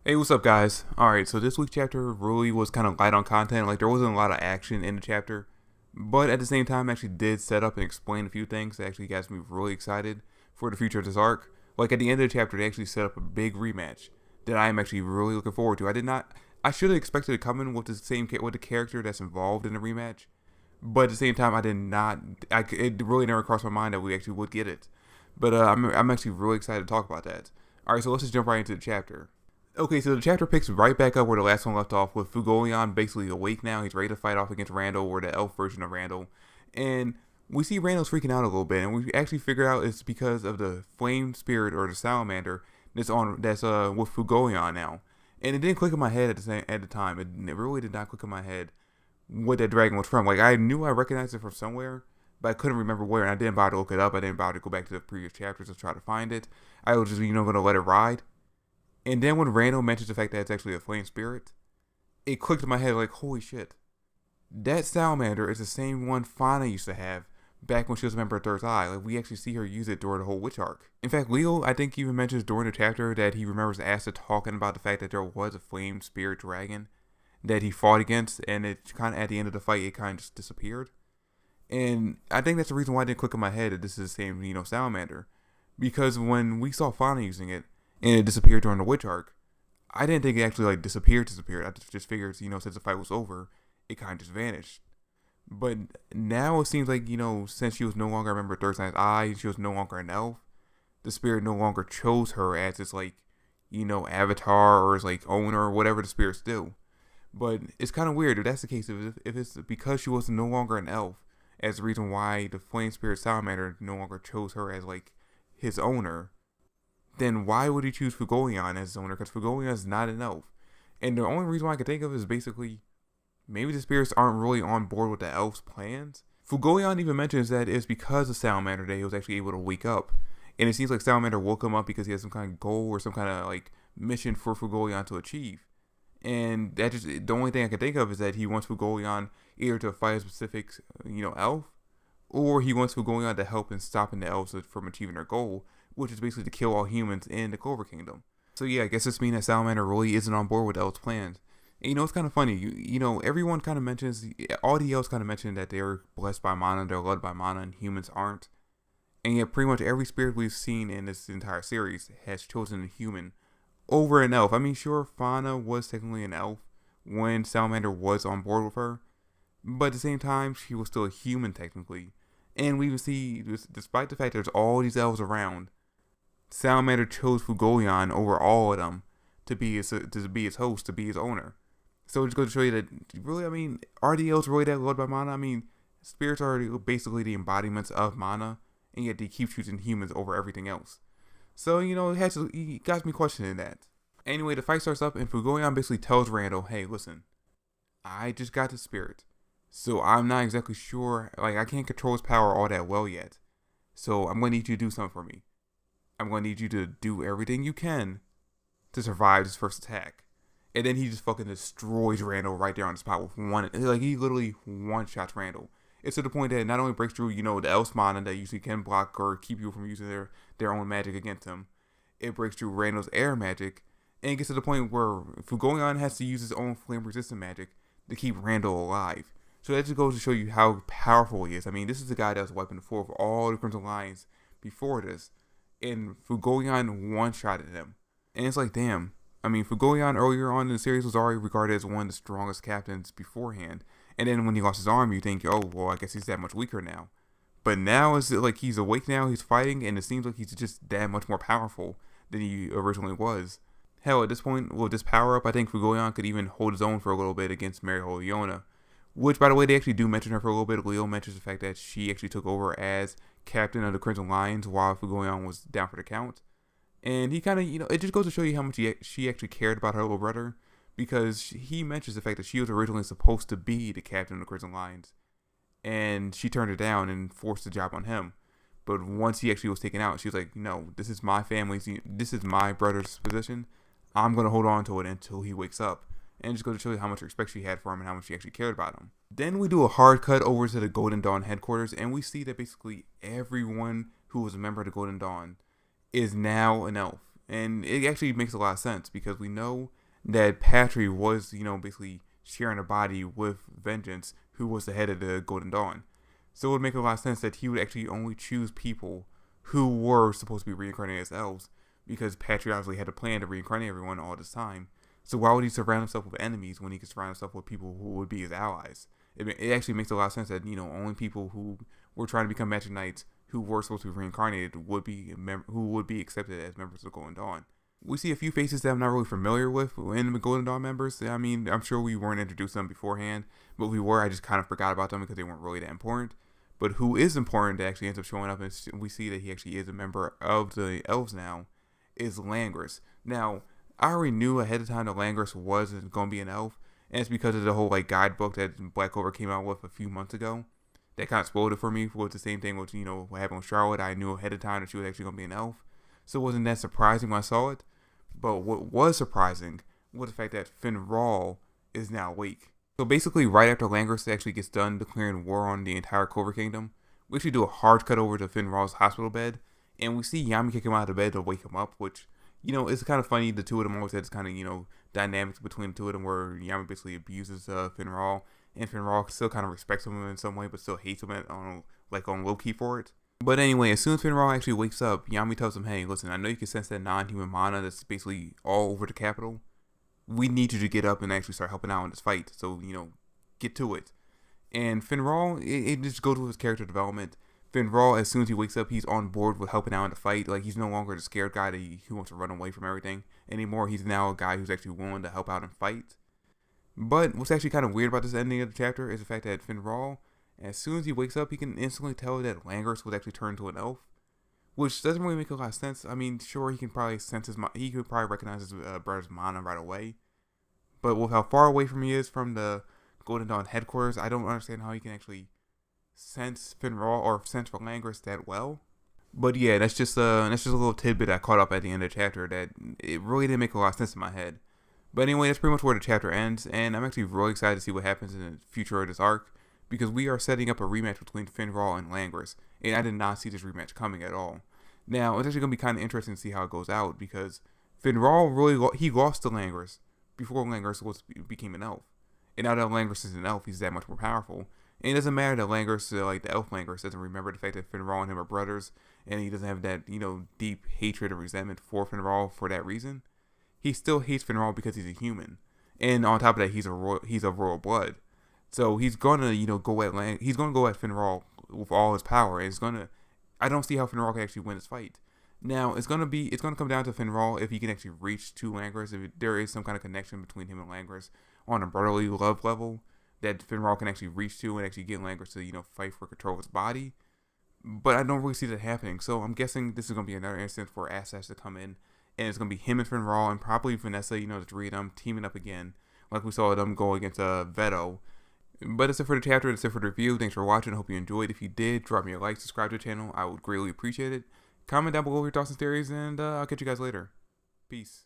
Hey, what's up, guys? Alright, so this week's chapter really was kind of light on content. Like, there wasn't a lot of action in the chapter, but at the same time, actually did set up and explain a few things that actually got me really excited for the future of this arc. Like, at the end of the chapter, they actually set up a big rematch that I am actually really looking forward to. I should have expected it coming with with the character that's involved in the rematch, but at the same time, I did not. It really never crossed my mind that we actually would get it. But I'm actually really excited to talk about that. Alright, so let's just jump right into the chapter. Okay, so the chapter picks right back up where the last one left off, with Fugoleon basically awake now. He's ready to fight off against Randall, or the elf version of Randall. And we see Randall's freaking out a little bit, and we actually figure out it's because of the flame spirit, or the salamander, that's with Fugoleon now. And it didn't click in my head at the time. It really did not click in my head what that dragon was from. Like, I knew I recognized it from somewhere, but I couldn't remember where, and I didn't bother to look it up. I didn't bother to go back to the previous chapters to try to find it. I was just, gonna let it ride. And then when Randall mentions the fact that it's actually a flame spirit, it clicked in my head like, holy shit. That salamander is the same one Fauna used to have back when she was a member of Third Eye. Like, we actually see her use it during the whole witch arc. In fact, Leo, I think, even mentions during the chapter that he remembers Asta talking about the fact that there was a flame spirit dragon that he fought against, and it kind of, at the end of the fight, it kind of just disappeared. And I think that's the reason why it didn't click in my head that this is the same, salamander. Because when we saw Fauna using it, and it disappeared during the witch arc, I didn't think it actually disappeared. I just figured, since the fight was over, it kind of just vanished. But now it seems like, since she was no longer a member of Third Eye's Eye, she was no longer an elf, the spirit no longer chose her as its avatar or its owner, or whatever the spirits do. But it's kind of weird if that's the case. If it's because she was no longer an elf, as the reason why the flame spirit salamander no longer chose her as his owner, then why would he choose Fugoleon as his owner? Because Fugoleon is not an elf. And the only reason why I can think of is basically, maybe the spirits aren't really on board with the elf's plans. Fugoleon even mentions that it's because of Salamander that he was actually able to wake up. And it seems like Salamander woke him up because he has some kind of goal or some kind of mission for Fugoleon to achieve. And the only thing I can think of is that he wants Fugoleon either to fight a specific, elf, or he wants Fugoleon to help in stopping the elves from achieving their goal, which is basically to kill all humans in the Clover Kingdom. So yeah, I guess this means that Salamander really isn't on board with the elves' plans. And it's kind of funny, everyone kind of mentions, all the elves kind of mention that they're blessed by mana, they're led by mana, and humans aren't. And yet pretty much every spirit we've seen in this entire series has chosen a human over an elf. I mean, sure, Fauna was technically an elf when Salamander was on board with her, but at the same time, she was still a human technically. And we even see, despite the fact there's all these elves around, Salamander chose Fugoleon over all of them to be his host, to be his owner. So it just goes to show you that, really, are the elves really that led by mana? Spirits are basically the embodiments of mana, and yet they keep choosing humans over everything else. So, it got me questioning that. Anyway, the fight starts up, and Fugoleon basically tells Randall, hey, listen, I just got the spirit, so I'm not exactly sure, I can't control his power all that well yet. So I'm going to need you to do something for me. I'm going to need you to do everything you can to survive this first attack. And then he just fucking destroys Randall right there on the spot with one. He literally one-shots Randall. It's to the point that it not only breaks through, the elf's mana that usually can block or keep people from using their own magic against him. It breaks through Randall's air magic. And it gets to the point where Fugoleon has to use his own flame-resistant magic to keep Randall alive. So that just goes to show you how powerful he is. This is the guy that was wiping the floor for all the Crimson Lions before this. And Fugoleon one-shotted him. And it's damn. Fugoleon earlier on in the series was already regarded as one of the strongest captains beforehand. And then when he lost his arm, you think, oh, well, I guess he's that much weaker now. But now it's he's awake now, he's fighting, and it seems like he's just that much more powerful than he originally was. Hell, at this point, with this power-up, I think Fugoleon could even hold his own for a little bit against Leona. Which, by the way, they actually do mention her for a little bit. Leo mentions the fact that she actually took over as captain of the Crimson Lions while Fugoleon was down for the count. And he kind of, it just goes to show you how much she actually cared about her little brother. Because he mentions the fact that she was originally supposed to be the captain of the Crimson Lions. And she turned it down and forced the job on him. But once he actually was taken out, she was like, no, this is my family's, this is my brother's position. I'm going to hold on to it until he wakes up. And just goes to show you how much respect she had for him and how much she actually cared about him. Then we do a hard cut over to the Golden Dawn headquarters, and we see that basically everyone who was a member of the Golden Dawn is now an elf. And it actually makes a lot of sense because we know that Patry was, basically sharing a body with Vengeance, who was the head of the Golden Dawn. So it would make a lot of sense that he would actually only choose people who were supposed to be reincarnated as elves, because Patry obviously had a plan to reincarnate everyone all this time. So why would he surround himself with enemies when he could surround himself with people who would be his allies? It actually makes a lot of sense that, only people who were trying to become Magic Knights who were supposed to be reincarnated who would be accepted as members of the Golden Dawn. We see a few faces that I'm not really familiar with in the Golden Dawn members. I mean, I'm sure we weren't introduced to them beforehand, but we were. I just kind of forgot about them because they weren't really that important. But who is important that actually ends up showing up, and we see that he actually is a member of the elves now, is Langris. Now, I already knew ahead of time that Langris wasn't going to be an elf, and it's because of the whole guidebook that Black Clover came out with a few months ago. That kind of spoiled it for me. With the same thing with, what happened with Charlotte. I knew ahead of time that she was actually going to be an elf. So it wasn't that surprising when I saw it. But what was surprising was the fact that Finral is now awake. So basically, right after Langris actually gets done declaring war on the entire Clover Kingdom, we actually do a hard cut over to Finral's hospital bed, and we see Yami kick him out of bed to wake him up, which, it's kind of funny. The two of them always had this kind of, dynamics between the two of them where Yami basically abuses Finral, and Finral still kind of respects him in some way, but still hates him on low key for it. But anyway, as soon as Finral actually wakes up, Yami tells him, hey, listen, I know you can sense that non-human mana that's basically all over the capital. We need you to get up and actually start helping out in this fight. So, get to it. And Finral, it just goes with his character development. Finral, as soon as he wakes up, he's on board with helping out in the fight. He's no longer the scared guy who wants to run away from everything anymore. He's now a guy who's actually willing to help out and fight. But what's actually kind of weird about this ending of the chapter is the fact that Finral, as soon as he wakes up, he can instantly tell that Langris would actually turn into an elf, which doesn't really make a lot of sense. I mean, sure, he can probably he could probably recognize his brother's mana right away, but with how far away from he is from the Golden Dawn headquarters, I don't understand how he can actually sense Finral or sense for Langris that well. But yeah, that's just a little tidbit I caught up at the end of the chapter that it really didn't make a lot of sense in my head. But anyway, that's pretty much where the chapter ends, and I'm actually really excited to see what happens in the future of this arc, because we are setting up a rematch between Finral and Langris, and I did not see this rematch coming at all. Now, it's actually going to be kind of interesting to see how it goes out, because Finral he lost to Langris before Langris became an elf. And now that Langris is an elf, he's that much more powerful. And it doesn't matter that Langris, the elf Langris, doesn't remember the fact that Finral and him are brothers, and he doesn't have that, deep hatred or resentment for Finral for that reason. He still hates Finral because he's a human. And on top of that, he's of royal blood. So he's gonna, go at Finral with all his power, and I don't see how Finral can actually win this fight. Now, it's gonna come down to Finral if he can actually reach to Langris, if there is some kind of connection between him and Langris on a brotherly love level that Finral can actually reach to and actually get Langris to, fight for control of his body. But I don't really see that happening, so I'm guessing this is gonna be another instance for Asash to come in, and it's gonna be him and Finral and probably Vanessa, the three of them teaming up again, like we saw them go against Veto. But that's it for the chapter, that's it for the review. Thanks for watching, I hope you enjoyed. If you did, drop me a like, subscribe to the channel, I would greatly appreciate it. Comment down below your thoughts and theories, and I'll catch you guys later. Peace.